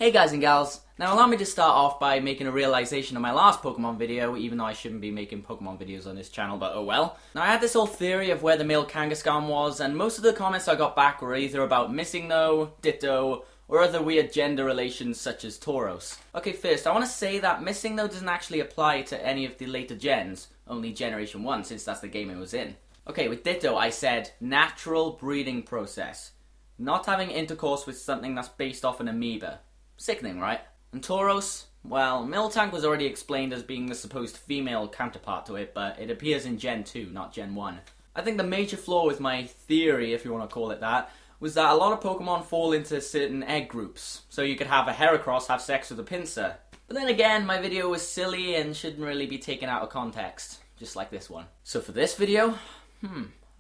Hey guys and gals, now allow me to start off by making a realization on my last Pokemon video, even though I shouldn't be making Pokemon videos on this channel, but oh well. Now I had this whole theory of where the male Kangaskhan was, and most of the comments I got back were either about Missing No, Ditto, or other weird gender relations such as Tauros. Okay, first, I want to say that Missing No doesn't actually apply to any of the later gens, only Generation 1 since that's the game it was in. Okay, with Ditto I said natural breeding process. Not having intercourse with something that's based off an amoeba. Sickening, right? And Tauros? Well, Miltank was already explained as being the supposed female counterpart to it, but it appears in Gen 2, not Gen 1. I think the major flaw with my theory, if you want to call it that, was that a lot of Pokemon fall into certain egg groups. So you could have a Heracross have sex with a Pinsir. But then again, my video was silly and shouldn't really be taken out of context. Just like this one. So for this video,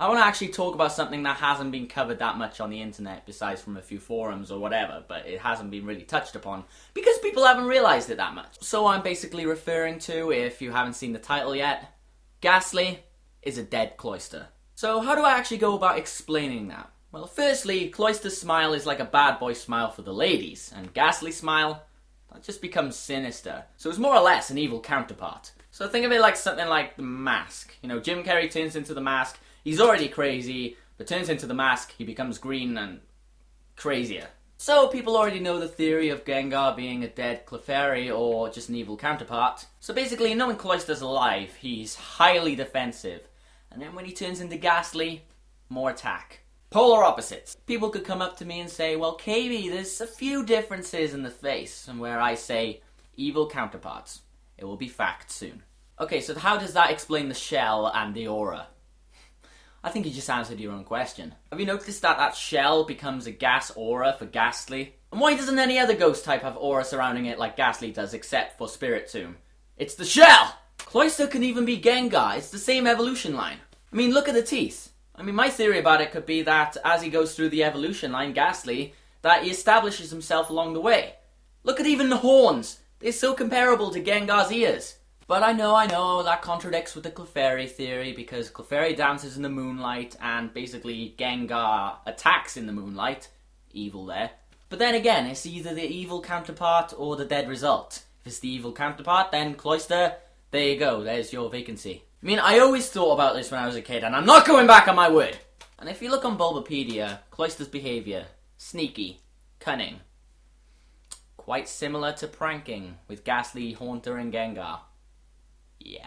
I want to actually talk about something that hasn't been covered that much on the internet, besides from a few forums or whatever, but it hasn't been really touched upon, because people haven't realised it that much. So I'm basically referring to, if you haven't seen the title yet, Gastly is a dead Cloyster. So how do I actually go about explaining that? Well, firstly, Cloyster's smile is like a bad boy smile for the ladies, and Gastly's smile, that just becomes sinister. So it's more or less an evil counterpart. So think of it like something like The Mask. You know, Jim Carrey turns into The Mask. He's already crazy, but turns into the mask, he becomes green and crazier. So people already know the theory of Gengar being a dead Clefairy or just an evil counterpart. So basically, knowing Cloyster's alive, he's highly defensive. And then when he turns into Gastly, more attack. Polar opposites. People could come up to me and say, well, KB, there's a few differences in the face. And where I say, evil counterparts. It will be fact soon. Okay, so how does that explain the shell and the aura? I think you just answered your own question. Have you noticed that that shell becomes a gas aura for Gastly? And why doesn't any other ghost type have aura surrounding it like Gastly does, except for Spiritomb? It's the shell! Cloyster can even be Gengar, it's the same evolution line. I mean, look at the teeth. I mean, my theory about it could be that as he goes through the evolution line, Gastly, that he establishes himself along the way. Look at even the horns! They're so comparable to Gengar's ears. But I know, that contradicts with the Clefairy theory, because Clefairy dances in the moonlight, and basically Gengar attacks in the moonlight. Evil there. But then again, it's either the evil counterpart or the dead result. If it's the evil counterpart, then Cloyster, there you go, there's your vacancy. I mean, I always thought about this when I was a kid, and I'm not going back on my word! And if you look on Bulbapedia, Cloyster's behaviour, sneaky, cunning. Quite similar to pranking, with Gastly, Haunter, and Gengar. Yeah.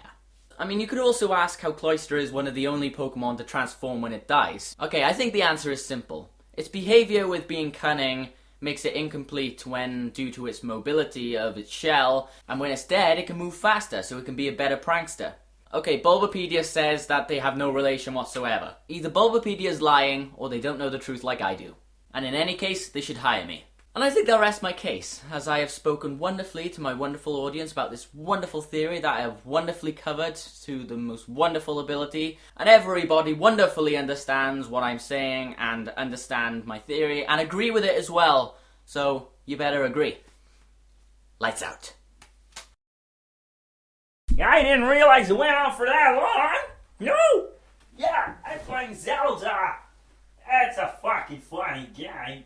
I mean, you could also ask how Cloyster is one of the only Pokemon to transform when it dies. Okay, I think the answer is simple. Its behaviour with being cunning makes it incomplete when due to its mobility of its shell, and when it's dead it can move faster, so it can be a better prankster. Okay, Bulbapedia says that they have no relation whatsoever. Either Bulbapedia's lying, or they don't know the truth like I do. And in any case, they should hire me. And I think they'll rest my case, as I have spoken wonderfully to my wonderful audience about this wonderful theory that I have wonderfully covered to the most wonderful ability, and everybody wonderfully understands what I'm saying and understand my theory and agree with it as well, so you better agree. Lights out. Yeah, I didn't realize it went on for that long. No! Yeah, I'm playing Zelda. That's a fucking funny guy.